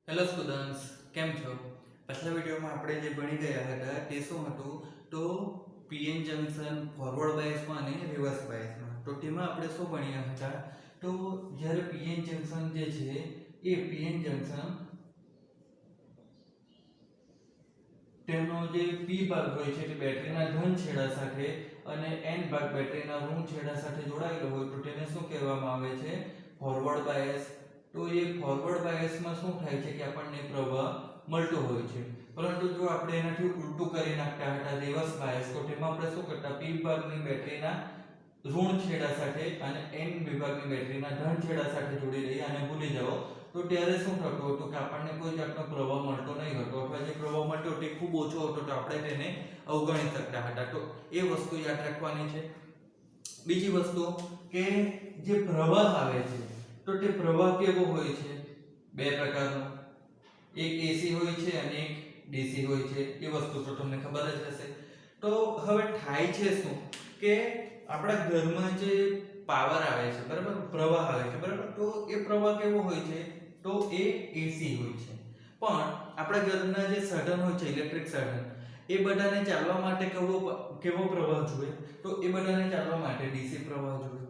Hello students, કેમ છો? પાછલા વિડીયોમાં આપણે જે ભણી ગયા હતા તે શું હતું તો પીએન જંકશન ફોરવર્ડ બાયસમાં અને રિવર્સ બાયસમાં. તો તેમાં આપણે શું ભણ્યા હતા તો જ્યારે પીએન જંકશન જે છે એ પીએન જંકશન તેનો જે પી ભાગ હોય છે તે બેટરીના ધન છેડા સાથે અને એન ભાગ બેટરીના ઋણ છેડા સાથે જોડાયેલો હોય તો તેને શું કહેવામાં આવે છે? Forward bias. તો એ ફોરવર્ડ બાયસમાં શું થાય છે કે આપણને પ્રવાહ મળતો હોય છે, પરંતુ જો આપણે એનાથી ઉલટું કરી નાખતા હતા રિવર્સ બાયસ, તો તેમાં આપણે શું કરતા? પી વિભાગની બેટરીના ઋણ છેડા સાથે અને એન વિભાગની બેટરીના ધન છેડા સાથે જોડી દઈએ અને ભૂલી જાઓ. તો ત્યારે શું થતું હતું કે આપણને કોઈ જાતનો પ્રવાહ મળતો નહીં હતો, અથવા જે પ્રવાહ મળતો તે ખૂબ ઓછો હતો તો આપણે તેને અવગણી શકતા હતા. તો એ વસ્તુ યાદ રાખવાની છે. બીજી વસ્તુ કે જે પ્રવાહ આવે છે તો તે પ્રવાહ કેવો હોય છે? બે પ્રકારનો, એક એસી હોય છે અને એક ડીસી હોય છે. એ વસ્તુ તો તમને ખબર જ હશે. તો હવે થાય છે શું કે આપણા ઘરમાં જે પાવર આવે છે, બરાબર, પ્રવાહ આવે છે, બરાબર, તો એ પ્રવાહ કેવો હોય છે? તો એ એસી હોય છે. પણ આપણા ઘરના જે સાધન હોય છે, ઇલેક્ટ્રિક સાધન, એ બધાને ચાલવા માટે કેવો પ્રવાહ જોઈએ? તો એ બધાને ચાલવા માટે ડીસી પ્રવાહ જોઈએ.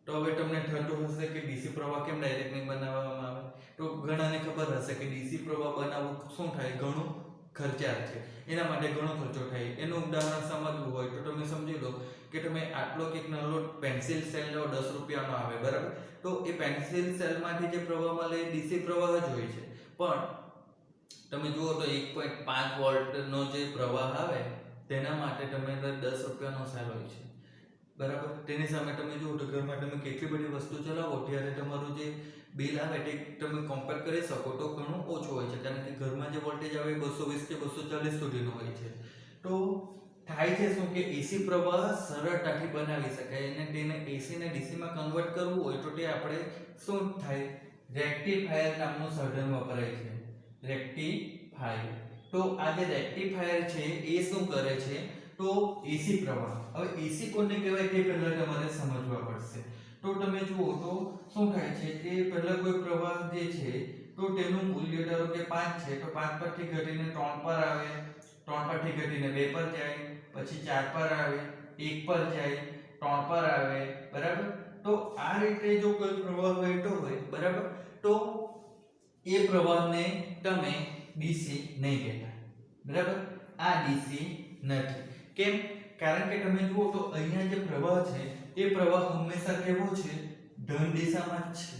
તો હવે તમને થતું હશે કે ડીસી પ્રવાહ કેમ ડાયરેક્ટ નહીં બનાવવામાં આવે? તો ઘણાને ખબર હશે કે ડીસી પ્રવાહ બનાવવું શું થાય? ઘણું ખર્ચાળ છે. એના માટે ઘણો ખર્ચો થાય. એનું ઉદાહરણ સમજવું હોય તો તમે સમજી લો કે તમે આટલો એક નાનો પેન્સિલ સેલ લો, 10 રૂપિયાનો આવે, બરાબર. તો એ પેન્સિલ સેલમાંથી જે પ્રવાહ મળે એ ડીસી પ્રવાહ જ હોય છે. પણ તમે જુઓ તો 1.5 વોલ્ટનો જે પ્રવાહ આવે તેના માટે તમે 10 રૂપિયાનો સેલ હોય છે, બરાબર. તેની સામે તમે જુઓ તો ઘરમાં તમે કેટલી બધી વસ્તુ ચલાવો ત્યારે તમારું જે બિલ આવે તે તમે કમ્પેર કરી શકો તો ઘણું ઓછું હોય છે, કારણ કે ઘરમાં જે વોલ્ટેજ આવે એ 220 કે 240 સુધીનો હોય છે. તો થાય છે શું કે એસી પ્રવાહ સરળતાથી બનાવી શકાય, અને તેને એસી ને ડીસી માં કન્વર્ટ કરવું હોય તો તે આપણે શું થાય? રેક્ટિફાયર નામનું સાધન વપરાય છે. રેક્ટિફાયર. તો આ જે રેક્ટિફાયર છે એ શું કરે છે? તો એસી પ્રવાહ, હવે એસી કોને કહેવાય તે પહેલા તમારે સમજવા પડશે. તો તમે જુઓ તો શું થાય છે કે પહેલા કોઈ પ્રવાહ જે છે તો તેનું મૂલ્ય ધારો કે 5 છે, તો 5 પરથી ઘટીને 3 પર આવે, 3 પરથી ઘટીને 2 પર જાય, પછી 4 પર આવે, 1 પર જાય, 3 પર આવે, બરાબર. તો આ રીતે જો કોઈ પ્રવાહ વહેતો હોય, બરાબર, તો એ પ્રવાહને તમે ડીસી નહીં કહેતા, બરાબર. આ ડીસી નથી. કેમ? કારણ કે તમે જુઓ તો અહીંયા જે પ્રવાહ છે એ પ્રવાહ હંમેશા કેવો છે? ધન દિશામાં જ છે,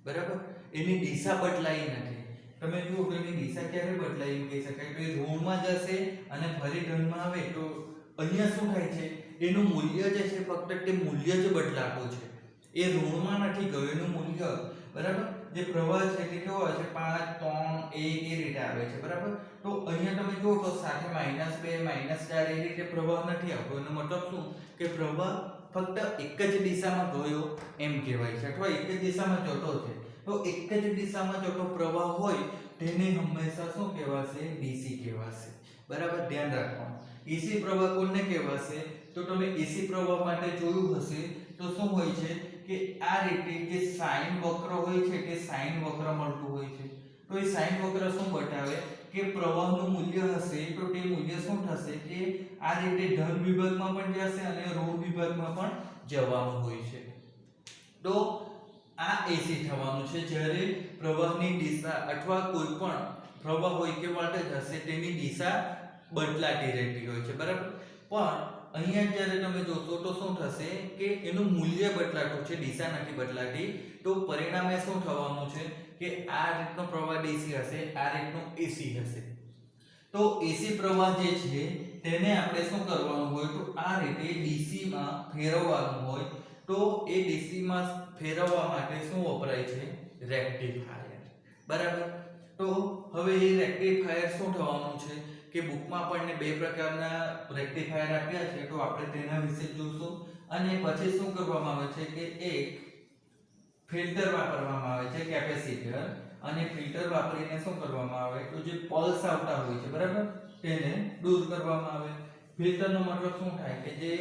બરાબર. એની દિશા બદલાઈ નથી. તમે જુઓ તો એની દિશા ક્યારે બદલાઈ એમ કહી શકાય તો એ ઋણમાં જશે અને ફરી ધનમાં આવે. તો અહીંયા શું થાય છે? એનું મૂલ્ય જે છે ફક્ત તે મૂલ્ય જ બદલાતું છે, એ ઋણમાં નથી ગયું એનું મૂલ્ય, બરાબર. જે પ્રવાહ છે તે કેવો આવે છે? 5 3 1 એ રીતે આવે છે, બરાબર. તો અહીંયા તમે જુઓ તો સાથે -2 -4 એ રીતે પ્રવાહ નથી આવતો. એનો મતલબ શું કે પ્રવાહ ફક્ત એક જ દિશામાં ગયો એમ કહેવાય છે, અથવા એક જ દિશામાં જતો છે. તો એક જ દિશામાં જતો પ્રવાહ હોય તેને હંમેશા શું કહેવાશે? ડીસી કહેવાશે, બરાબર. ધ્યાન રાખવાનું. એસી પ્રવાહ કોને કહેવાશે? તો તમે એસી પ્રવાહ માટે જોયું હશે તો શું હોય છે કે આ રીતે જે સાઇન વક્ર હોય છે તે સાઇન વક્ર મળતું હોય છે. તો એ સાઇન વક્ર શું બતાવે કે પ્રવાહનું મૂલ્ય હશે તો તે મૂલ્ય શું થશે કે આ રીતે ધન વિભાગમાં પણ જશે અને ઋણ વિભાગમાં પણ જવાનું હોય છે. તો આ એસી થવાનું છે જ્યારે પ્રવાહની દિશા અથવા કોઈ પણ પ્રવાહ હોય કે વોલ્ટેજ હશે તેની દિશા બદલાતી રહેતી હોય છે, બરાબર. પણ અહીંયા જ્યારે તમે જોશો તો શું થશે કે એનું મૂલ્ય બદલાતું છે, દિશા નથી બદલાતી. તો પરિણામે શું થવાનું છે કે આ રીતનો પ્રવાહ ડીસી હશે, આ રીતનો એસી હશે. તો એસી પ્રવાહ જે છે તેને આપણે શું કરવાનું હોય તો આ રીતે ડીસી માં ફેરવવાનું હોય. તો એ ડીસી માં ફેરવવા માટે શું વપરાય છે? રેક્ટિફાયર, બરાબર. તો હવે એ રેક્ટિફાયર શું થવાનું છે કે બુકમાં આપણને બે પ્રકારના રેક્ટિફાયર આપ્યા છે, તો આપણે તેના વિશે જોઈશું. અને પછી શું કરવામાં આવે છે કે એક ફિલ્ટર વાપરવામાં આવે છે, કેપેસિટર, અને ફિલ્ટર વાપરીને શું કરવામાં આવે તો જે પલ્સ આવતા હોય છે, બરાબર, તેને દૂર કરવામાં આવે. ફિલ્ટરનો મતલબ શું થાય કે જે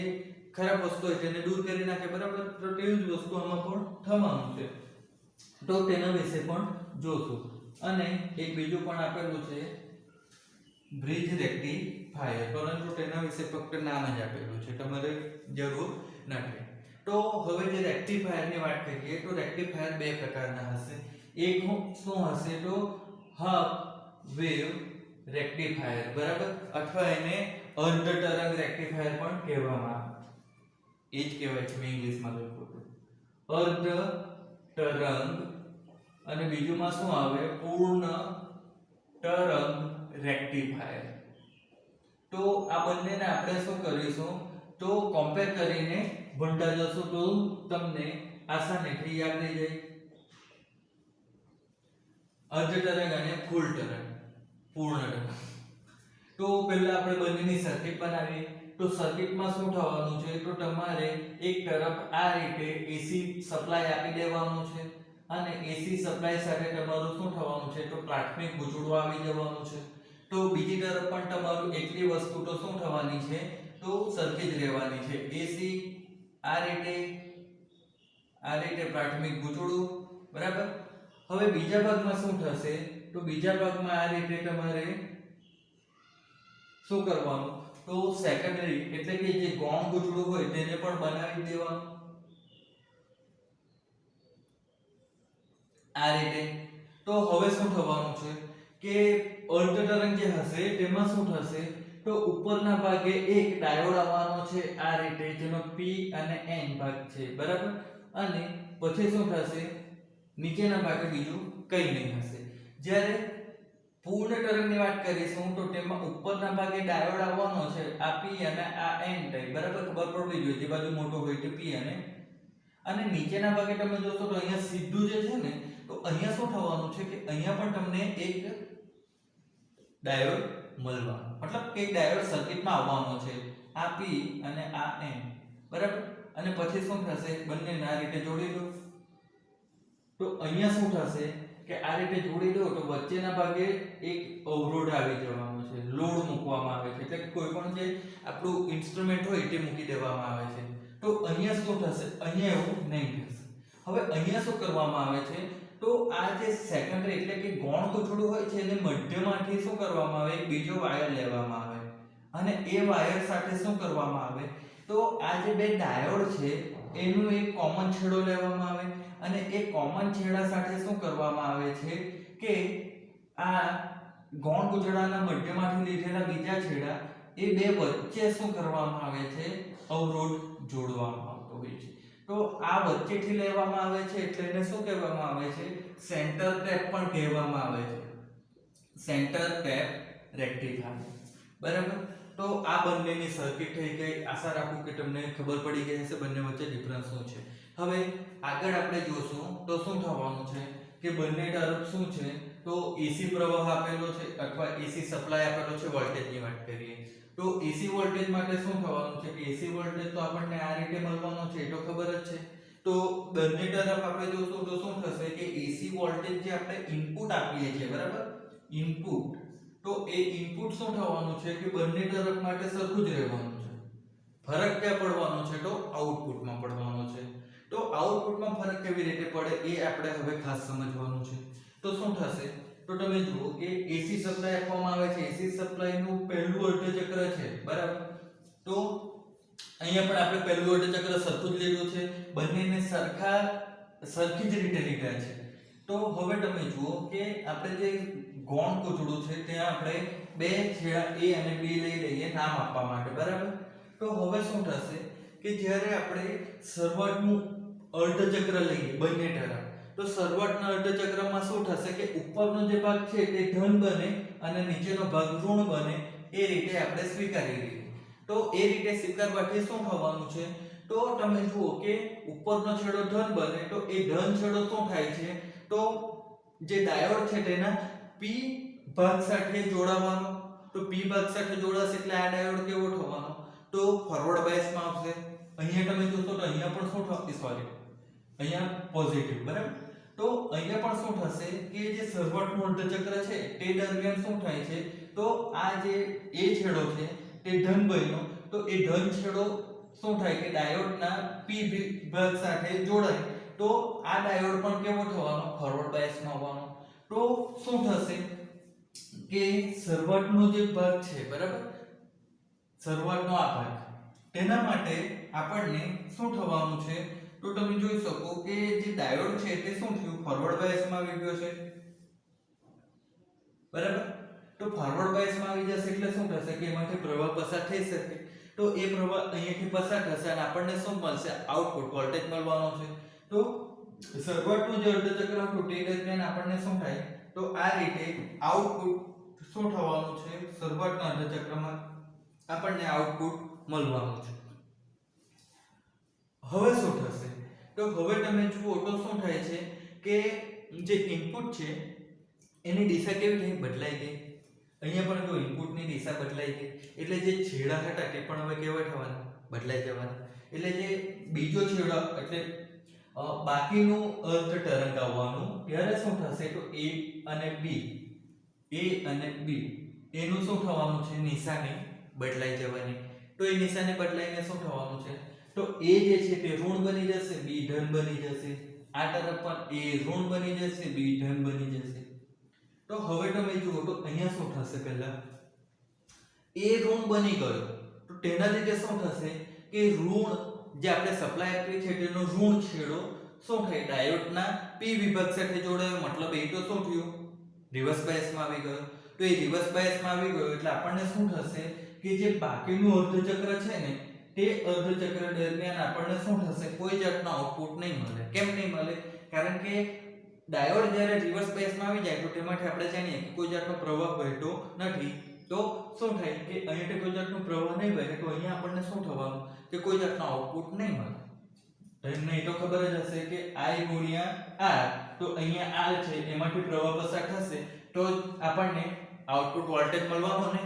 ખરાબ વસ્તુ હોય તેને દૂર કરી નાખે, બરાબર. તો તેવી જ વસ્તુ આમાં પણ થવાનું છે, તો તેના વિશે પણ જોશું. અને એક બીજું પણ આપેલું છે બ્રિજ રેક્ટિફાયર, પરંતુ તેના વિશે ફક્ત નામ જ આપેલું છે, તમારે જરૂર નથી. તો હવે જે રેક્ટિફાયરની વાત કરીએ તો રેક્ટિફાયર બે પ્રકારના હશે. એક શું હશે તો હાફ વેવ રેક્ટિફાયર, બરાબર, અથવા એને અર્ધ તરંગ રેક્ટિફાયર પણ કહેવામાં આવે, એ જ કહેવાય છે, મેં ઇંગ્લિશમાં લખ્યું હતું અર્ધ તરંગ, અને બીજુંમાં શું આવે પૂર્ણ તરંગ રેક્ટિફાયર. તો આ બંનેને આપણે શું કરીશું તો કમ્પેર કરીને ભણતા જશું તો તમને આસાનીથી યાદ રહી જાય. અર્ધ તરંગ અને ફૂલ તરંગ, પૂર્ણ તરંગ. તો પહેલા આપણે બંનેની સર્કિટ બનાવીએ. તો સર્કિટમાં શું થવાનું છે તો તમારે એક તરફ આ રીતે એસી સપ્લાય આપી દેવાનું છે, અને એસી સપ્લાય સાથે તમારું શું થવાનું છે તો પ્રાથમિક ગૂંચળું આવી જવાનું છે. તો બીજી તરફ પણ તમારું એટલી વસ્તુ તો શું થવાની છે તો સરખી જ રહેવાની છે. એસી આ રીતે પ્રાથમિક ગૂંચળું, બરાબર. હવે બીજા ભાગમાં શું થશે તો બીજા ભાગમાં આ રીતે તમારે શું કરવાનું તો સેકન્ડરી એટલે કે જે ગૌણ ગૂંચળું હોય તેને પણ બનાવી દેવાનું આ રીતે. તો હવે શું થવાનું છે કે અર્ધ તરંગ જે હશે તેમાં શું થશે તો ઉપરના ભાગે એક ડાયોડ આવવાનો છે આ રીતે, જેનો P અને N ભાગ છે, બરાબર. અને પછી શું થશે નીચેના ભાગે બીજું કંઈ નહીં હશે. જ્યારે પૂર્ણ તરંગની વાત કરીશું તો તેમાં ઉપરના ભાગે ડાયોડ આવવાનો છે આ P અને આ N ટાઈપ, બરાબર, ખબર પડવી જોઈએ જે બાજુ મોટો હોય તે P અને નીચેના ભાગે તમે જોશો તો અહીંયા સીધું જે છે ને તો અહીંયા શું થવાનું છે કે અહીંયા પણ તમને એક ડાયોડ મળવાનો, મતલબ કે એક ડાયોડ સર્કિટમાં આવવાનો છે આ P અને આ N, બરાબર. અને પછી શું થશે બંનેને આ રીતે જોડી દો. તો અહીંયા શું થશે કે આ રીતે જોડી દો તો વચ્ચેના ભાગે એક અવરોધ આવી જવાનો છે, લોડ મૂકવામાં આવે છે, એટલે કે કોઈ પણ જે આપણું ઇન્સ્ટ્રુમેન્ટ હોય તે મૂકી દેવામાં આવે છે. તો અહીંયા શું થશે અહીંયા એવું નહીં થશે. હવે અહીંયા શું કરવામાં આવે છે તો આ જે સેકન્ડરી એટલે કે ગૌણ ગૂંચળું હોય છે એને મધ્યમાંથી શું કરવામાં આવે એક બીજો વાયર લેવામાં આવે, અને એ વાયર સાથે શું કરવામાં આવે તો આ જે બે ડાયોડ છે એનું એક કોમન છેડો લેવામાં આવે, અને એ કોમન છેડા સાથે શું કરવામાં આવે છે કે આ ગૌણ ગૂંચળાના મધ્યમાંથી લીધેલા બીજા છેડા એ બે વચ્ચે શું કરવામાં આવે છે અવરોધ જોડવામાં આવતો હોય છે. તો આ વચ્ચેથી લેવામાં આવે છે એટલે એને શું કહેવામાં આવે છે સેન્ટર ટેપ પણ કહેવામાં આવે છે, સેન્ટર ટેપ રેક્ટિફાયર, બરાબર. તો આ બંનેની સર્કિટ થઈ ગઈ. આશા રાખું કે તમને ખબર પડી ગઈ હશે બંને વચ્ચે ડિફરન્સ શું છે. હવે આગળ આપણે જોશું તો શું થવાનું છે કે બંને તરફ શું છે તો એસી પ્રવાહ આપેલો છે અથવા એસી સપ્લાય આપેલો છે. વોલ્ટેજની વાત કરીએ તો એસી વોલ્ટેજ માટે શું થવાનું છે કે એસી વોલ્ટેજ તો આપણને આ રીતે મળવાનો છે એ તો ખબર જ છે. તો બંને તરફ આપણે જોશું તો શું થશે કે એસી વોલ્ટેજ જે આપણે ઇનપુટ આપીએ છીએ, બરાબર, ઇનપુટ, તો એ ઇનપુટ શું થવાનું છે કે બંને તરફ માટે સરખું જ રહેવાનું છે. ફરક ક્યાં પડવાનો છે તો આઉટપુટમાં પડવાનો છે. તો આઉટપુટમાં ફરક કેવી રીતે પડે એ આપણે હવે ખાસ સમજવાનું છે. તો શું થશે તો તમે જુઓ કે એસી સપ્લાય આપવામાં આવે છે, એસી સપ્લાયનું પહેલું અર્ધચક્ર છે, બરાબર. તો અહીંયા પણ આપણે પહેલું અર્ધચક્ર સરખું જ લીધું છે, બંનેને સરખી જ રીતે લીધા છે. તો હવે તમે જુઓ કે આપણે જે ગૌણ ગૂંચળું છે ત્યાં આપણે બે છેડા A અને B લઈ લઈએ નામ આપવા માટે, બરાબર. તો હવે શું થશે કે જ્યારે આપણે શરૂઆતનું અર્ધચક્ર લઈએ બંને તરફ તો શરૂઆતના અર્ધચક્રમાં શું થશે કે ઉપરનો જે ભાગ છે તે ધન બને અને નીચેનો ભાગ ઋણ બને, એ રીતે આપણે સ્વીકારી લઈએ. તો એ રીતે સ્વીકારવાથી શું થવાનું છે તો તમે જુઓ કે ઉપરનો છેડો ધન બને તો એ ધન છેડો શું થાય છે તો જે ડાયોડ છે તેના P ભાગ સાથે જોડાવાનો. તો P ભાગ સાથે જોડાશે એટલે આ ડાયોડ કેવો થવાનો તો ફોરવર્ડ બાયસમાં આવશે. અહીંયા તમે જોશો તો અહીંયા પણ શું થશે, સોરી, અહીંયા પોઝિટિવ, બરાબર. તો અહીંયા પણ શું થશે કે જે શરૂઆતનું અર્ધચક્ર છે તે દરમિયાન શું થાય છે તો આ જે A છેડો છે તે ધન બન્યો તો એ ધન છેડો શું થાય કે ડાયોડના P ભાગ સાથે જોડાય તો આ ડાયોડ પણ કેવો થવાનો ફોરવર્ડ બાયસમાં આવવાનો. તો શું થશે કે શરૂઆતનો જે ભાગ છે બરાબર, શરૂઆતનો આ ભાગ, તેના માટે આપણને શું થવાનું છે, તો તમે જોઈ શકો કે જે ડાયોડ છે તે શું થયું, ફોરવર્ડ બાયસમાં આવી ગયો છે બરાબર. તો ફોરવર્ડ બાયસમાં આવી જશે એટલે શું થશે કે એમાંથી પ્રવાહ પસાર થઈ શકે, તો એ પ્રવાહ અહીંયાથી પસાર થશે અને આપણને શું મળશે, આઉટપુટ વોલ્ટેજ મળવાનો છે. તો શરૂઆતનું જે અર્ધચક્ર હતું તે દરમિયાન આપણને શું થાય, તો આ રીતે આઉટપુટ શું થવાનું છે, શરૂઆતના અર્ધચક્રમાં આપણને આઉટપુટ મળવાનું છે. હવે શું થશે, તો હવે તમે જુઓ તો શું થાય છે કે જે ઇનપુટ છે એની દિશા કેવી થઈ, બદલાઈ ગઈ. અહીંયા પણ જો ઇનપુટની દિશા બદલાઈ ગઈ એટલે જે છેડા હતા તે પણ હવે કેવા થવાના, બદલાઈ જવાના. એટલે જે બીજો છેડો એટલે બાકીનું અર્ધ તરંગ આવવાનું, ત્યારે શું થશે, તો A અને B એનું શું થવાનું છે, નિશાની બદલાઈ જવાની. તો એ નિશાની બદલાઈને શું થવાનું છે, તો A જે છે તે ઋણ બની જશે, B ધન બની જશે. આ તરફ પણ A ઋણ બની જશે, B ધન બની જશે. તો હવે તમે જુઓ તો અહીંયા શું થશે, પહેલા A ઋણ બની ગયો તો તેના લીધે શું થશે કે ઋણ જે આપણે સપ્લાય આપી છે તેનો ઋણ છેડો શું થાય, ડાયોડના P વિભાગ સાથે જોડાયો, મતલબ એ તો શું થયું, રિવર્સ બાયસમાં આવી ગયો. તો એ રિવર્સ બાયસમાં આવી ગયો એટલે આપણને શું થશે કે જે બાકીનું અર્ધચક્ર છે ને તે અર્ધચક્ર દરમિયાન આપણને શું થશે, કોઈ જાતનો આઉટપુટ નહીં મળે. કેમ નહીં મળે, કારણ કે ડાયોડ જ્યારે રિવર્સ બાયસમાં આવી જાય તો તેમાંથી આપણે જાણીએ કે કોઈ જાતનો પ્રવાહ વહેતો નથી. તો શું થાય કે અહીંયાથી કોઈ જાતનો પ્રવાહ નહીં વહે તો અહીંયા આપણને શું થવાનું કે કોઈ જાતનો આઉટપુટ નહીં મળે. તમને તો ખબર જ હશે કે I ગુણ્યા R, તો અહીંયા R છે એમાંથી પ્રવાહ પસાર થશે તો આપણને આઉટપુટ વોલ્ટેજ મળવાનો ને.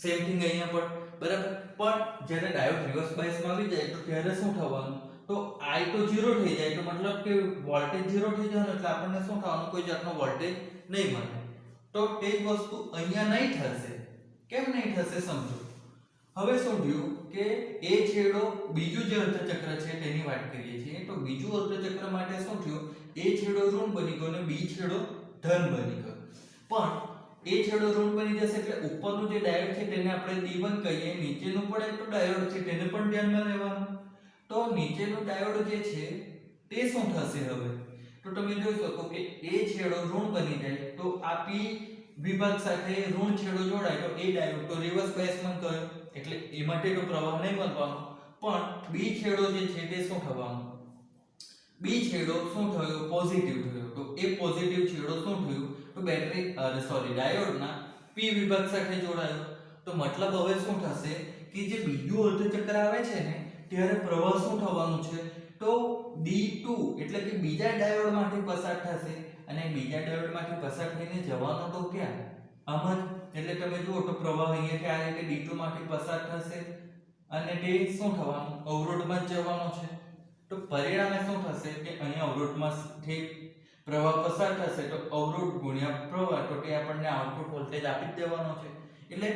સેમ થિંગ અહીંયા પણ બરાબર. પણ જ્યારે ડાયોડ રિવર્સ બાયસમાં આવી જાય તો ત્યારે શું થવાનું, તો I તો 0 થઈ જાય તો મતલબ કે વોલ્ટેજ 0 થઈ જવાનો એટલે આપણને શું થવાનું, કોઈ જાતનો વોલ્ટેજ નહીં મળે. તો તે જ વસ્તુ અહીંયા નહીં થશે. કેમ નહીં થશે સમજો. હવે શું થયું કે એ છેડો બીજું જે અર્ધચક્ર છે તેની વાત કરીએ છીએ, તો બીજું અર્ધચક્ર માટે શું થયું, એ છેડો ઋણ બની ગયો અને બી છેડો ધન બની ગયો. પણ એ છેડો ઋણ બની જશે એટલે ઉપરનું જે ડાયોડ છે તેને આપણે D1 કહીએ, નીચેનું પણ એક ડાયોડ છે તેને પણ ધ્યાનમાં લેવાનું. તો નીચેનું ડાયોડ જે છે તે શું થશે, હવે તો તમે જોઈ શકો કે એ છેડો ઋણ બની જાય તો આ P વિભાગ સાથે ઋણ છેડો જોડાય તો એ ડાયોડ તો રિવર્સ બાયસમાં ગયો એટલે એ માટે તો પ્રવાહ નહીં મળવાનો. પણ બી છેડો જે છે તે શું થવાનો, બી છેડો શું થયો, પોઝિટિવ થયો. તો એ પોઝિટિવ છેડો શું થયું, તો ડાયોડના P વિભાગ સાથે જોડાયો. તો મતલબ હવે શું થશે કે જે બીજું અર્ધચક્ર આવે છે ને ત્યારે પ્રવાહ શું થવાનું છે, તો D2 એટલે કે બીજા ડાયોડમાંથી પસાર થશે અને બીજા ડાયોડમાંથી પસાર થઈને જવાનો તો ક્યાં, આમ જ. એટલે તમે જુઓ તો પ્રવાહ અહીંયાથી આ રીતે D2 માંથી પસાર થશે અને તે શું થવાનું, અવરોધમાં જ જવાનો છે. તો પરિણામે શું થશે કે અહીંયા અવરોધમાંથી પ્રવાહ પસાર થશે તો અવરોધ ગુણ્યા પ્રવાહ, તો તે આપણને આઉટપુટ વોલ્ટેજ આપી જ દેવાનો છે. એટલે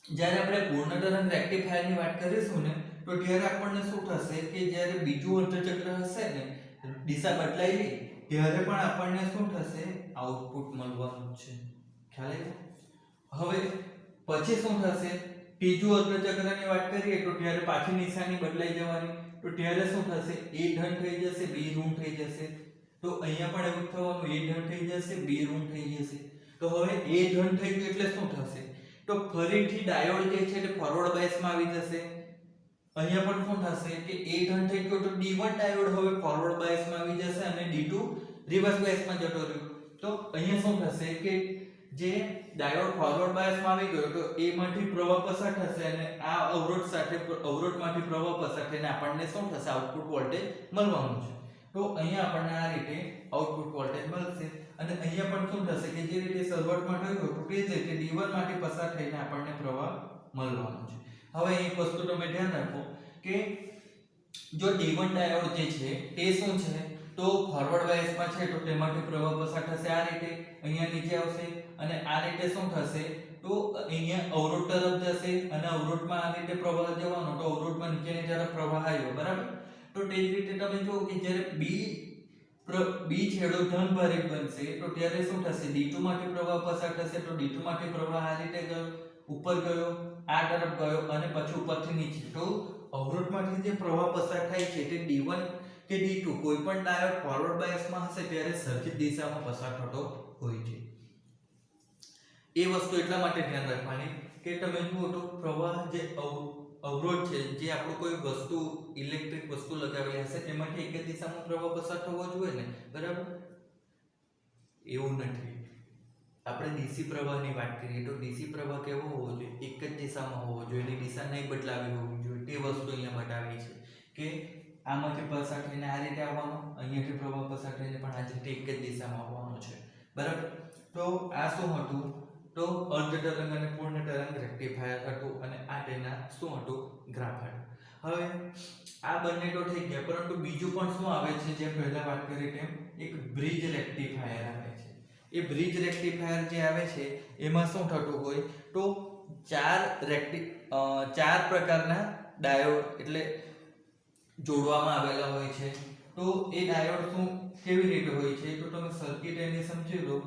જ્યારે આપણે પૂર્ણ તરંગ રેક્ટિફાયરની વાત કરીશું ને તો ત્યારે આપણને શું થશે કે જ્યારે બીજું અર્ધચક્ર હશે ને દિશા બદલાઈ ગઈ ત્યારે પણ આપણને શું થશે, આઉટપુટ મળવાનું છે. ખ્યાલ આવ્યો. હવે પછી શું થશે, ત્રીજું અર્ધચક્રની વાત કરીએ તો ત્યારે પાછી નિશાની બદલાઈ જવાની. તો ત્યારે શું થશે, A ધન થઈ જશે, B ઋણ થઈ જશે. તો અહીંયા પણ એવું થવાનું, A ધન થઈ જશે, B ઋણ થઈ જશે. તો હવે A ધન થઈ ગયું એટલે શું થશે, તો ફરીથી ડાયોડ જે છે તે ફોરવર્ડ બાયસમાં આવી જશે. અહીંયા પણ શું થશે કે A ધન થઈ ગયો તો D1 ડાયોડ હવે ફોરવર્ડ બાયસમાં આવી જશે અને D2 રિવર્સ બાયસમાં જતો રહ્યો. તો અહીંયા શું થશે કે જે ડાયોડ ફોરવર્ડ બાયસમાં આવી ગયો તો A માંથી પ્રવાહ પસાર થશે અને આ અવરોધ સાથે અવરોધમાંથી પ્રવાહ પસાર થઈને આપણને શું થશે, આઉટપુટ વોલ્ટેજ મળવાનું છે. તો અહીંયા આપણને આ રીતે આઉટપુટ વોલ્ટેજ મળશે. અને અહીંયા પણ શું થશે કે જે રીતે શરૂઆતમાં થયું હતું તે જ રીતે D1 માંથી પસાર થઈને આપણને પ્રવાહ મળવાનો છે. હવે એક વસ્તુ તમે ધ્યાન રાખો કે જો D1 ડાયોડ જે છે તે શું છે, તો ફોરવર્ડ બાયસમાં છે તો તેમાંથી પ્રવાહ પસાર થશે આ રીતે, અહીંયા નીચે આવશે અને આ રીતે શું થશે, તો અહીંયા અવરોધ તરફ જશે અને અવરોધમાં આ રીતે પ્રવાહ જવાનો તો અવરોધમાં નીચેની તરફ પ્રવાહ આવ્યો બરાબર. તો તે જ રીતે તમે જુઓ કે જ્યારે B બી છેડો ધનભારિત બનશે તો ત્યારે શું થશે, D2 માંથી પ્રવાહ પસાર થશે તો D2 માંથી પ્રવાહ આ રીતે ગયો, ઉપર ગયો, આ તરફ ગયો અને પછી ઉપરથી નીચે. તો અવરોધમાંથી જે પ્રવાહ પસાર થાય છે તે D1 કે D2 કોઈ પણ ડાયોડ ફોરવર્ડ બાયસમાં હશે ત્યારે સર્કિટ દિશામાં પસાર થતો હોય છે. એ વસ્તુ એટલા માટે ધ્યાન રાખવાની કે તમે જુઓ તો પ્રવાહ જે અવરોધ છે, જે આપણું કોઈ વસ્તુ ઇલેક્ટ્રિક વસ્તુ લગાવેલી હશે તેમાંથી એક જ દિશામાં પ્રવાહ પસાર થવો જોઈએ ને, બરાબર? એવું નથી. આપણે ડીસી પ્રવાહની વાત કરીએ તો ડીસી પ્રવાહ કેવો હોવો જોઈએ, એક જ દિશામાં હોવો જોઈએ, એની દિશા નહીં બદલાવી હોવી જોઈએ. તે વસ્તુ અહીંયા બતાવી છે કે આમાંથી પસાર થઈને આ રીતે આવવાનો, અહીંયાથી પ્રવાહ પસાર થઈને પણ આ રીતે એક જ દિશામાં આવવાનો છે, બરાબર? તો આ શું હતું, તો અર્ધ તરંગ અને પૂર્ણ તરંગ રેક્ટિફાયર હતું અને આ તેના શું હતું, ગ્રાફ હતું. હવે આ બંને તો થઈ ગયા, પરંતુ બીજું પણ શું આવે છે, જેમ પહેલા વાત કરી તેમ એક બ્રિજ રેક્ટિફાયર આવે છે. એ બ્રિજ રેક્ટિફાયર જે આવે છે એમાં શું થતું હોય, તો ચાર પ્રકારના ડાયોડ એટલે જોડવામાં આવેલા હોય છે. તો એ ડાયોડ શું કેવી રીતે હોય છે, તો તમે સર્કિટ એની સમજી લો.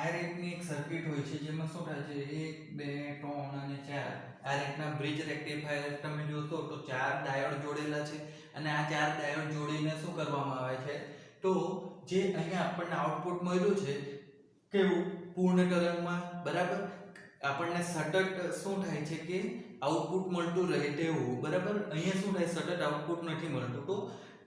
આ રીતની એક સર્કિટ હોય છે જેમાં શું થાય છે, 1 2 3 અને 4 આ રીતના બ્રિજ રેક્ટિફાયર તમે જોશો તો ચાર ડાયોડ જોડેલા છે અને આ ચાર ડાયોડ જોડીને શું કરવામાં આવે છે, તો જે અહીંયા આપણને આઉટપુટ મળ્યું છે કેવું, પૂર્ણ તરંગમાં, બરાબર? આપણને સતત શું થાય છે કે આઉટપુટ મળતું રહે તેવું, બરાબર? અહીંયા શું થાય, સતત આઉટપુટ નથી મળતું. તો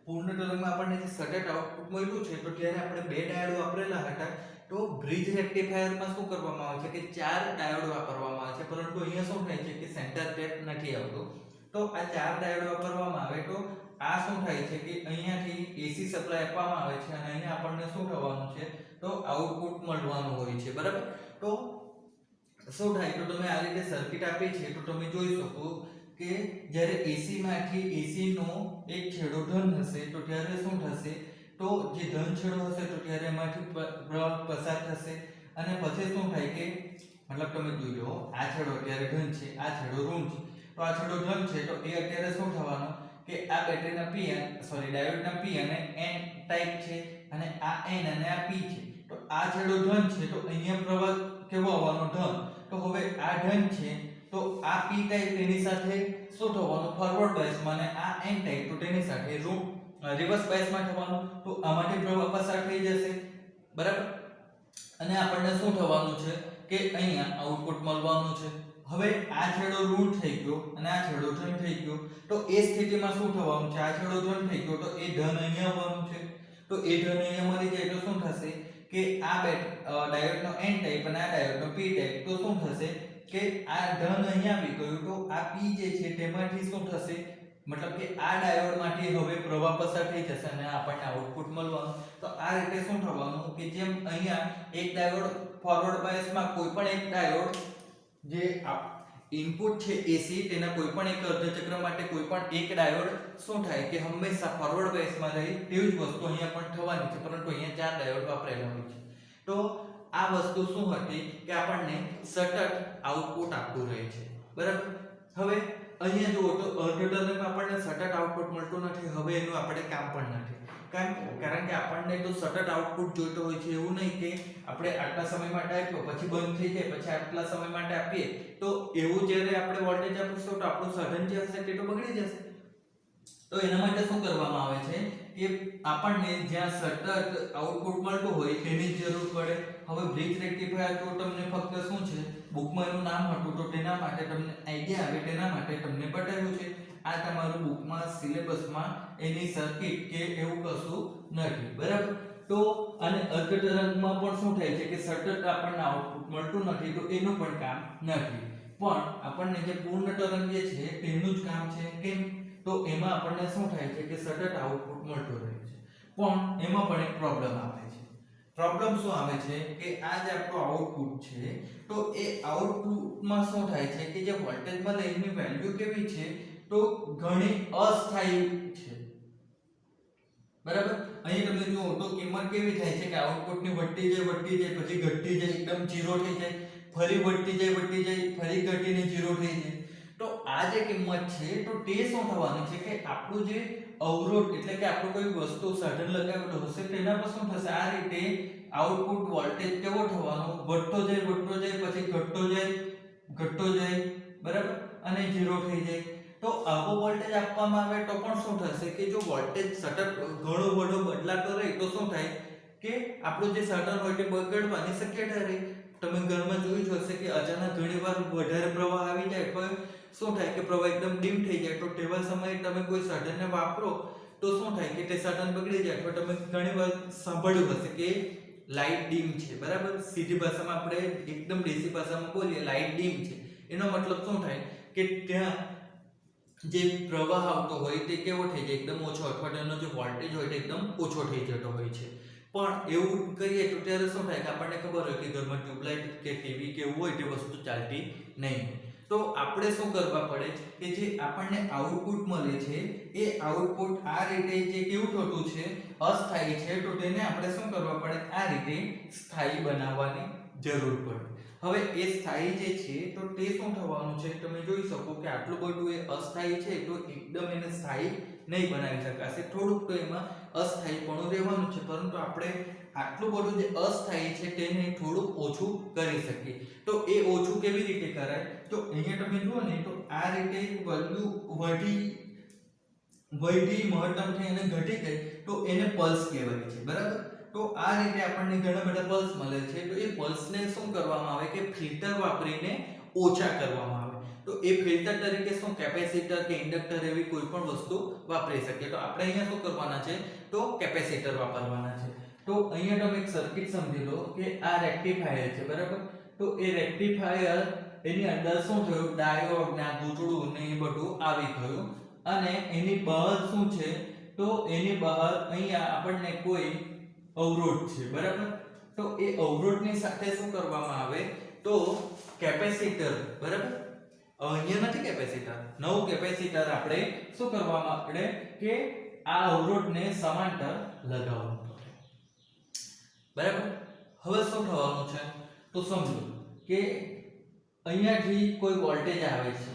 પૂર્ણ તરંગમાં આપણને જે સતત આઉટપુટ મળ્યું છે તો ત્યારે આપણે બે ડાયોડ વાપરેલા હતા. તો બ્રિજ રેક્ટિફાયરમાં શું કરવામાં આવે છે કે ચાર ડાયોડ વાપરવામાં આવે છે, પરંતુ અહીંયા શું થાય છે કે સેન્ટર ટેપ નથી આવતો. તો આ ચાર ડાયોડ વાપરવામાં આવે તો આ શું થાય છે કે અહીંયાથી એસી સપ્લાય આપવામાં આવે છે અને અહીંયા આપણને શું થવાનું છે, તો આઉટપુટ મળવાનું હોય છે, બરાબર? તો શું થાય, તો તમે આ રીતે સર્કિટ આપી છે તો તમે જોઈ શકો કે જ્યારે એસી માંથી એસી નો એક છેડો ધન હશે તો ત્યારે શું થશે, તો જે ધન છેડો હશે તો ત્યારે એમાંથી પ્રવાહ પસાર થશે અને પછી શું થાય કે મતલબ તમે જોઈ લો, આ છેડો અત્યારે ધન છે, આ છેડો ઋણ છે. તો આ છેડો ધન છે તો એ અત્યારે શું થવાનો કે આ બેટરીના ડાયોડના P અને N ટાઈપ છે અને આ N અને આ P છે. તો આ છેડો ધન છે તો અહીંયા પ્રવાહ કેવો આવવાનો, ધન. તો હવે આ ધન છે તો આ P ટાઈપ તેની સાથે શું થવાનું, ફોરવર્ડ બાયસમાં, અને આ N ટાઈપ તો તેની સાથે રિવર્સ બાયસમાં થવાનું. તો આમાંથી પ્રવાહ પસાર થઈ જશે, બરાબર? અને આપણને શું થવાનું છે કે અહીંયા આઉટપુટ મળવાનું છે. હવે આ છેડો ઋણ થઈ ગયો અને આ છેડો ધન થઈ ગયો. તો એ સ્થિતિમાં શું થવાનું છે, આ છેડો ધન થઈ ગયો તો એ ધન અહીંયા આવવાનું છે. તો એ ધન અહીંયા મળી જાય તો શું થશે કે આ ડાયોડનો N ટાઈપ અને આ ડાયોડનો P ટાઈપ, તો શું થશે કે આ ધન અહીંયા આવી ગયું તો આ P જે છે તેમાંથી શું થશે, મતલબ કે આ ડાયોડ માંથી હવે પ્રવાહ પસાર થઈ જશે અને આપણને આઉટપુટ મળવાનું. તો આ રીતે શું થવાનું કે જેમ અહીંયા એક ડાયોડ ફોરવર્ડ બાયસમાં કોઈ પણ એક ડાયોડ જે ઇનપુટ છે એસી તેના કોઈ પણ એક અર્ધચક્ર માટે કોઈ પણ એક ડાયોડ શું થાય કે હંમેશા ફોરવર્ડ બાયસમાં રહે, તેવી જ વસ્તુ અહીંયા પણ થવાની છે, પરંતુ અહીંયા ચાર ડાયોડ વાપરેલા હોય છે. તો આ વસ્તુ શું હતી કે આપણને સતત આઉટપુટ આપતું રહે છે, બરાબર? હવે અહીંયા જુઓ તો અર્ધતરંગમાં આપણને સતત આઉટપુટ મળતું નથી. હવે એનું આપણે કામ પણ નથી, કારણ કે આપણને તો સતત આઉટપુટ જોઈતો હોય છે. એવું નહીં કે આપણે આટલા સમય માટે આપ્યો પછી બંધ થઈ જાય, પછી આટલા સમય માટે આપીએ તો એવું જ્યારે આપણે વોલ્ટેજ આપીશું તો આપણું સાધન જે હશે તે તો બગડી જશે. તો એના માટે શું કરવામાં આવે છે કે આપણને જ્યાં સતત આઉટપુટ મળતું હોય તેની જરૂર પડે. હવે બ્રિજ રેક્ટિફાયર તો તમને ફક્ત શું છે, બુકમાં એનું નામ હતું તો તેના માટે તમને આઈડિયા આવે તેના માટે તમને બતાવ્યું છે. આ તમારું બુકમાં સિલેબસમાં એની સર્કિટ કે એવું કશું નથી, બરાબર. તો અને અર્ધ તરંગમાં પણ શું થાય છે કે સતત આપણને આઉટપુટ મળતું નથી, તો એનું પણ કામ નથી. પણ આપણને જે પૂર્ણ તરંગ જે છે તેનું જ કામ છે. કેમ? તો એમાં આપણને શું થાય છે કે સતત આઉટપુટ મળતું રહે છે. પણ એમાં પણ એક પ્રોબ્લેમ આવે છે. પ્રોબ્લેમ શું આવે છે કે આ જે આપણું આઉટપુટ છે, તો એ આઉટપુટમાં શું થાય છે કે જે વોલ્ટેજ મળે એની વેલ્યુ કેવી છે, તો ઘણી અસ્થાયી છે, બરાબર. અહીં તમે જુઓ તો કિંમત કેવી થાય છે કે આઉટપુટની વધતી જાય પછી ઘટતી જાય, એકદમ 0 થઈ જાય, ફરી વધતી જાય ફરી ઘટીને 0 થઈ જાય. તો આ જે કિંમત છે તો તે શું થવાની છે કે આપણું જે અવરોધ એટલે કે આપણું કોઈ વસ્તુ સાધન લગાવેલું હશે તેના પર શું થશે, આ રીતે આઉટપુટ વોલ્ટેજ કેવો થવાનો, વધતો જાય પછી ઘટતો જાય, બરાબર, અને 0 થઈ જાય. તો આવો વોલ્ટેજ આપવામાં આવે તો પણ શું થશે કે જો વોલ્ટેજ સતત ઘણો બધો બદલાતો રહે તો શું થાય કે આપણું જે સાધન હોય તે બગડવાની શક્યતા રહે. તમે ઘરમાં જોયું જ હશે કે અચાનક ઘણીવાર વધારે પ્રવાહ આવી જાય તો શું થાય કે પ્રવાહ એકદમ ડીમ થઈ જાય, તો તેવા સમયે તમે કોઈ સાધનને વાપરો તો શું થાય કે તે સાધન બગડી જાય. તો તમે ઘણીવાર સાંભળ્યું હશે કે લાઇટ ડીમ છે, બરાબર. સીધી ભાષામાં આપણે એકદમ દેશી ભાષામાં બોલીએ લાઇટ ડીમ છે, એનો મતલબ શું થાય કે ત્યાં જે પ્રવાહ આવતો હોય તે કેવો થઈ જાય, એકદમ ઓછો, અથવા તેનો જે વોલ્ટેજ હોય તે એકદમ ઓછો થઈ જતો હોય છે. પણ એવું કરીએ તો ત્યારે શું થાય કે આપણને ખબર હોય કે ઘરમાં ટ્યુબલાઇટ કે ટીવી કે એવું હોય તે વસ્તુ ચાલતી નહીં. તો આપણે શું કરવા પડે કે જે આપણને આઉટપુટ મળે છે એ આઉટપુટ આ રીતે જે કેવું થતું છે, અસ્થાયી છે, તો તેને આપણે શું કરવા પડે, આ રીતે સ્થાયી બનાવવાની જરૂર પડે. હવે એ સ્થાયી જે છે તો તે શું થવાનું છે, તમે જોઈ શકો કે આટલું બધું એ અસ્થાયી છે તો એકદમ એને સ્થાયી નહીં બનાવી શકાશે, થોડુંક તો એમાં અસ્થાયીપણું રહેવાનું છે. પરંતુ આપણે આટલું બધું જે અસ્થાયી છે તેને થોડુંક ઓછું કરી શકીએ. તો એ ઓછું કેવી રીતે કરાય, તો અહીંયા તમે જુઓ ને તો આ રીતે વેલ્યુ વધી મહત્તમ થઈ અને ઘટી ગઈ તો એને પલ્સ કહેવાય છે, બરાબર. તો આ રીતે આપણને ઘણા બધા પલ્સ મળે છે. તો એ પલ્સને શું કરવામાં આવે કે ફિલ્ટર વાપરીને ઓછા કરવામાં આવે. તો એ ફિલ્ટર તરીકે શું કેપેસિટર કે ઇન્ડક્ટર એવી કોઈ પણ વસ્તુ વાપરી શકીએ. તો આપણે અહીંયા શું કરવાના છે, તો કેપેસિટર વાપરવાના છે. તો અહીંયા તમે એક સર્કિટ સમજી લો કે આ રેક્ટિફાયર છે, બરાબર. તો એ રેક્ટિફાયર એની અંદર શું થયું, ડાયોડ ને આ ગૂંચળું ને એ બધું આવી ગયું અને એની બહાર શું છે, તો એની બહાર અહીંયા આપણને કોઈ અવરોધ છે, બરાબર. તો એ અવરોધની સાથે શું કરવામાં આવે, તો કેપેસિટર, બરાબર. અહીંયા નથી કેપેસિટર, નવું કેપેસિટર આપણે શું કરવામાં પડે કે આ અવરોધને સમાંતર લગાવવું પડે, બરાબર. હવે શું થવાનું છે, તો સમજો કે અહીંયાથી કોઈ વોલ્ટેજ આવે છે,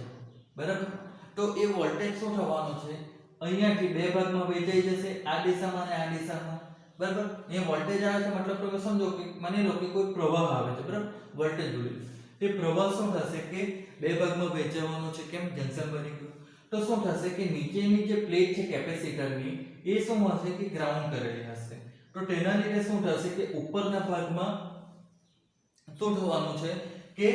બરાબર. તો એ વોલ્ટેજ શું થવાનું છે, અહીંયાથી બે ભાગમાં વહેંચાઈ જશે, આ દિશામાં અને આ દિશામાં, બરાબર. એ વોલ્ટેજ આવે છે મતલબ તમે સમજો કે માની લો કે કોઈ પ્રવાહ આવે છે, બરાબર, વોલ્ટેજ જોડે. તે પ્રવાહ શું થશે કે બે ભાગમાં વહેંચાવાનો છે, કેમ, જંકશન બની ગયું. તો શું થશે કે નીચેની જે પ્લેટ છે કેપેસિટરની એ શું હશે કે ગ્રાઉન્ડ કરેલી હશે. તો તેના લીધે શું થશે કે ઉપરના ભાગમાં શું થવાનું છે કે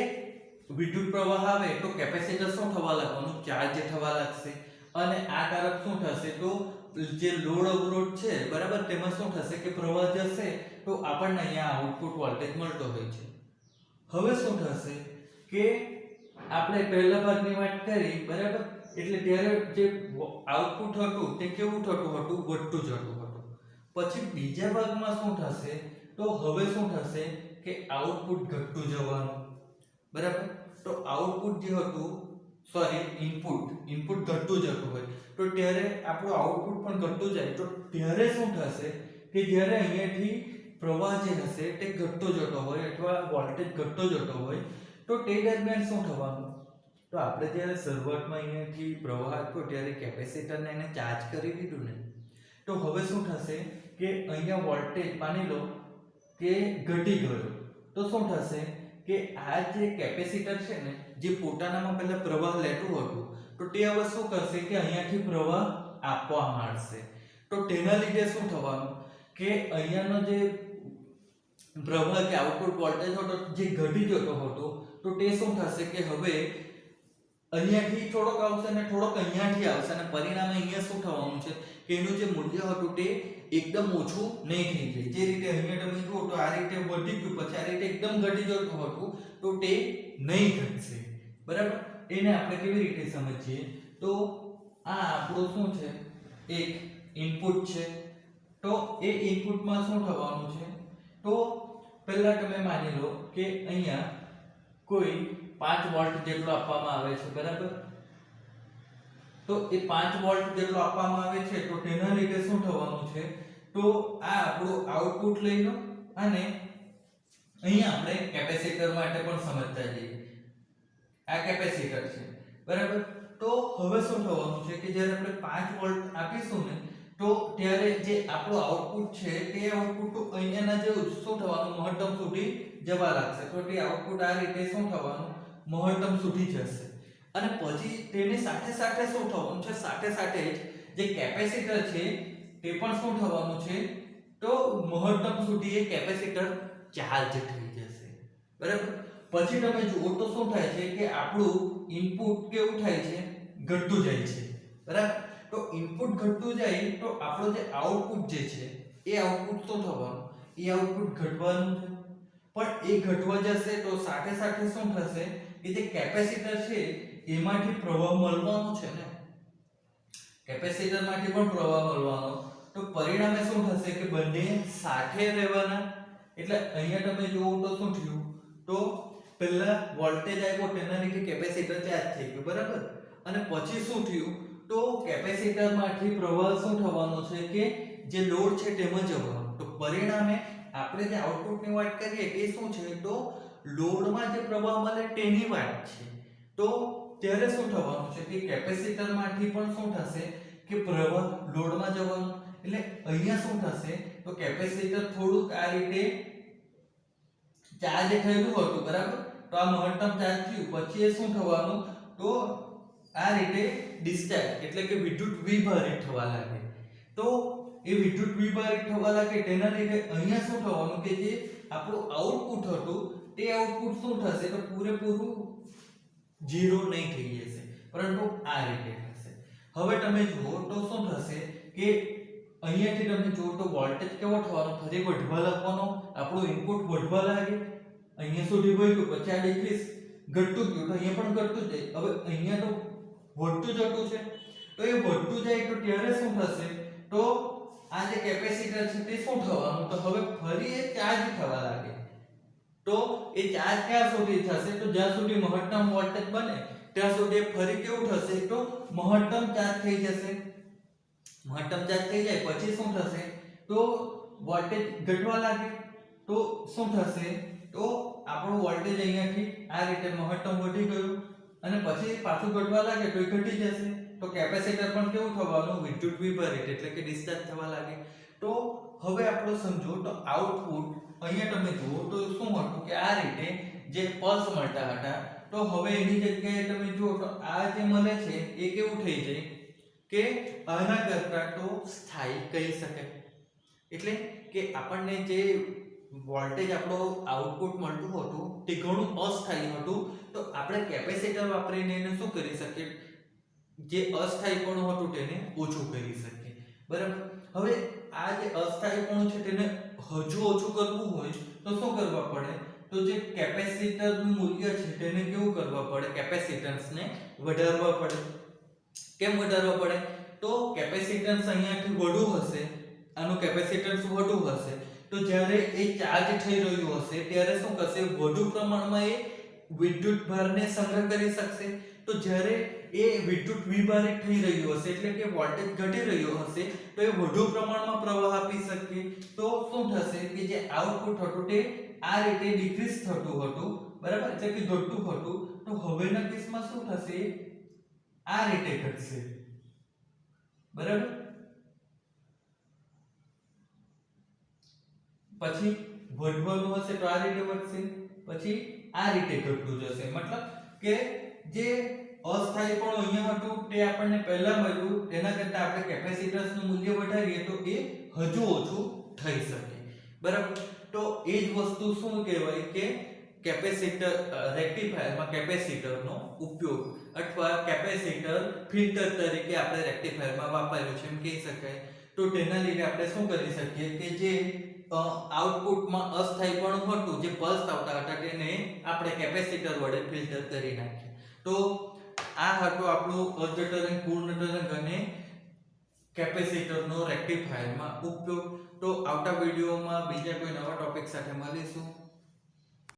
વિદ્યુત પ્રવાહ આવે તો કેપેસિટર શું થવા લાગવાનું, ચાર્જ થવા લાગશે. અને આ તરફ શું થશે, તો જે લોડ અવરોધ છે, બરાબર, તેમાં શું થશે કે પ્રવાહ જશે તો આપણને અહીંયા આઉટપુટ વોલ્ટેજ મળતો હોય છે. હવે શું થશે કે આપણે પહેલા ભાગની વાત કરી, બરાબર. એટલે ત્યારે જે આઉટપુટ હતું તે કેવું થતું હતું, વધતું જતું હતું. પછી બીજા ભાગમાં શું થશે, તો હવે શું થશે કે આઉટપુટ ઘટતું જવાનું, બરાબર. તો આઉટપુટ જે હતું, ઇનપુટ ઘટતું જતું હોય તો ત્યારે આપણું આઉટપુટ પણ ઘટતું જાય. તો ત્યારે શું થશે કે જ્યારે અહીંયાથી પ્રવાહ જે હશે તે ઘટતો જતો હોય અથવા વોલ્ટેજ ઘટતો જતો હોય તો તે દરમિયાન શું થવાનું, તો આપણે જ્યારે શરૂઆતમાં અહીંયાથી પ્રવાહ આપ્યો ત્યારે કેપેસિટરને એને ચાર્જ કરી દીધું ને, તો હવે શું થશે કે અહીંયા વોલ્ટેજ માની લો કે ઘટી ગયો. તો શું થશે કે આ જે કેપેસિટર છે ને, જે પોતાનામાં પહેલા પ્રવાહ લેતું હતું, તો તે હવે શું કરશે કે અહીંયાથી પ્રવાહ આપવા માંડશે. તો તેના લીધે શું થવાનું કે અહીંયાનો જે પ્રવાહ કે આઉટપુટ વોલ્ટેજ હતો જે ઘટી જતો હતો, તો તે શું થશે કે હવે અહીંયાથી થોડોક આવશે અને થોડોક અહીંયાથી આવશે અને પરિણામે અહીંયા શું થવાનું છે કે એનું જે મૂલ્ય હતું તે એકદમ ઓછું નહીં થઈ જાય. જે રીતે અહીંયા તમે જુઓ તો આ રીતે વધી ગયું પછી આ રીતે એકદમ ઘટી જતું હતું તો તે નહીં ઘટશે. બરાબર, એને આપણે કેવી રીતે સમજીએ તો આ આપણું શું છે એક ઇનપુટ છે. તો એ ઇનપુટમાં શું થવાનું છે તો પહેલા તમે માની લો કે અહીંયા કોઈ 5 વોલ્ટ જેટલો આપવામાં આવે છે. બરાબર, તો એ 5 વોલ્ટ જેટલો આપવામાં આવે છે તો તેના લીધે શું થવાનું છે તો આ આપણું આઉટપુટ લઈ લો અને અહીંયા આપણે કેપેસિટર માટે પણ સમજતા જઈએ. આ કેપેસિટર છે. બરાબર, તો હવે શું થવાનું છે કે જ્યારે આપણે 5 વોલ્ટ આપીશું ને તો ત્યારે જે આપણું આઉટપુટ છે તે આઉટપુટ તો અહીંયાના જેવું શું થવાનું મહત્તમ સુધી જવા લાગશે. તો તે આઉટપુટ આ રીતે શું થવાનું મહત્તમ સુધી જશે અને પછી તેની સાથે સાથે શું થવાનું છે સાથે સાથે જ જે કેપેસિટર છે તે પણ શું થવાનું છે તો મહત્તમ સુધી એ કેપેસિટર ચાર્જ થઈ જશે. બરાબર, પછી તમે જુઓ તો શું થાય છે કે આપણું ઇનપુટ કેવું થાય છે ઘટતું જાય છે. બરાબર, તો ઇનપુટ ઘટતું જાય તો આપણો જે આઉટપુટ જે છે એ આઉટપુટ શું થવાનું એ આઉટપુટ ઘટવાનું છે. પણ એ ઘટવા જશે તો સાથે સાથે શું થશે કે જે કેપેસિટર છે એમાંથી પ્રવાહ મળવાનો છે ને કેપેસિટરમાંથી પણ પ્રવાહ મળવાનો તો પરિણામે શું થશે કે બંને સાથે રહેવાના. એટલે અહીંયા તમે જુઓ તો શું થયું તો પહેલા વોલ્ટેજ આવ્યો તેના લીધે કેપેસિટર ચાર્જ થઈ ગયું. બરાબર, અને પછી શું થયું તો કેપેસિટરમાંથી પ્રવાહ શું થવાનો છે કે જે લોડ છે તેમાં જવાનો. તો પરિણામે આપણે જે આઉટપુટની વાત કરીએ તે શું છે તો લોડમાં જે પ્રવાહ મળે તેની વાત છે. તો ત્યારે શું થવાનું છે કે કેપેસિટરમાંથી પણ શું થશે કે પ્રવાહ લોડમાં જવાનો. એટલે અહીંયા શું થશે તો કેપેસિટર થોડુંક આ રીતે ચાર્જ થયેલું હતું. બરાબર, તો આ મહત્તમ ચાર્જ થયું પછી એ શું થવાનું તો આ રીતે ડિસ્ચાર્જ એટલે કે વિદ્યુત વિભારિત થવા લાગે. તો એ વિદ્યુત વિભારિત થવા લાગે તેના લીધે અહીંયા શું થવાનું કે જે આપણું આઉટપુટ હતું તે આઉટપુટ શું થશે તો પૂરેપૂરું ઝીરો નહીં થઈ જશે પરંતુ આ રીતે થશે. હવે તમે જુઓ તો શું થશે કે અહીંયાથી તમે જુઓ તો વોલ્ટેજ કેવો થવાનો ફરી વધવા લાગવાનો. આપણું ઇનપુટ વધવા લાગે અહીંયા સુધી વધ્યું પછી આ ડિક્રીઝ ઘટતું ગયું તો અહીંયા પણ ઘટતું જાય. હવે અહીંયા તો વધતું જતું છે તો એ વધતું જાય તો ત્યારે શું થશે તો આ જે કેપેસિટર છે તે શું થવાનું તો હવે ફરી એ ચાર્જ થવા લાગે. તો એ ચાર્જ ક્યાં સુધી થશે તો જ્યાં સુધી મહત્તમ વોલ્ટેજ બને ત્યાં સુધી ફરી કેવું થશે તો મહત્તમ ચાર્જ થઈ જશે. મહત્તમ ચાર્જ થઈ જાય પછી શું થશે તો વોલ્ટેજ ઘટવા લાગે. તો શું થશે તો આપણો વોલ્ટેજ અહીંયાથી આ રીતે મહત્તમ વધી ગયું અને પછી પાછું ઘટવા લાગે તો એ ઘટી જશે. તો કેપેસિટર પણ કેવું થવાનું વિદ્યુત વિભારિત એટલે કે ડિસ્ચાર્જ થવા લાગે. તો હવે આપણે સમજો તો આઉટપુટ અહીંયા તમે જુઓ તો શું હતું કે આ રીતે જે પલ્સ મળતા હતા તો હવે એની જગ્યાએ તમે જુઓ તો આ જે મળે છે એ કેવું થઈ જાય કે આના કરતા તો સ્થાયી કહી શકાય. એટલે કે આપણને જે વોલ્ટેજ આપણો આઉટપુટ મળતું હતું તે ઘણું અસ્થાયી હતું. તો આપણે કેપેસિટર વાપરીને એને શું કરી શકીએ જે અસ્થાયીપણું હતું તેને ઓછું કરી શકીએ. બરાબર, હવે આ જે અસ્થાયીપણું છે તેને હજુ ઓછું કરવું હોય તો શું કરવા પડે તો જે કેપેસિટરનું મૂલ્ય છે તેને કેવું કરવા પડે કેપેસિટન્સને વધારવા પડે. કેમ વધારવા પડે તો કેપેસિટન્સ અહીંયાથી વધુ હશે આનું કેપેસિટન્સ વધુ હશે તો જ્યારે એ ચાર્જ થઈ રહ્યું હશે ત્યારે શું કરશે વધુ પ્રમાણમાં એ વિદ્યુત ભારને સંગ્રહ કરી શકશે. તો જ્યારે એ વિદ્યુત વિભારિત થઈ રહ્યું હશે એટલે કે વોલ્ટેજ ઘટી રહ્યો હશે તો એ વધુ પ્રમાણમાં પ્રવાહ આપી શકે. તો શું થશે કે જે આઉટપુટ હતું તે આ રીતે ડિક્રીઝ થતું હતું. બરાબર, એટલે કે ઘટતું હતું. તો હવેના કેસમાં શું થશે આ રીતે ઘટશે. બરાબર, પછી વધવાનું હશે તો આ રીતે વધશે પછી આ રીતે ઘટતું જશે. મતલબ કે જે અસ્થાયી પણ અહીંયા હતું તે આપણને પહેલા મળ્યું તેના કરતા આપણે કેપેસિટન્સનું મૂલ્ય વધારીએ તો એ હજુ ઓછું થઈ શકે. બરાબર, તો એ જ વસ્તુ શું કહેવાય કે કેપેસિટર રેક્ટિફાયરમાં કેપેસિટરનો ઉપયોગ અથવા કેપેસિટર ફિલ્ટર તરીકે આપણે રેક્ટિફાયરમાં વાપર્યું છે એમ કહી શકાય. તો તેના લીધે આપણે શું કરી શકીએ કે જે આઉટપુટમાં અસ્થાયીપણું હતું, જે પલ્સ આવતા હતા, તેને આપણે કેપેસિટર વડે ફિલ્ટર કરી નાખીએ. તો આ હતો આપણું અર્ધ તરંગ, પૂર્ણ તરંગ અને કેપેસિટરનો રેક્ટિફાયરમાં ઉપયોગ. તો આવતા વિડિયોમાં બીજા કોઈ નવા ટોપિક સાથે મળીશું.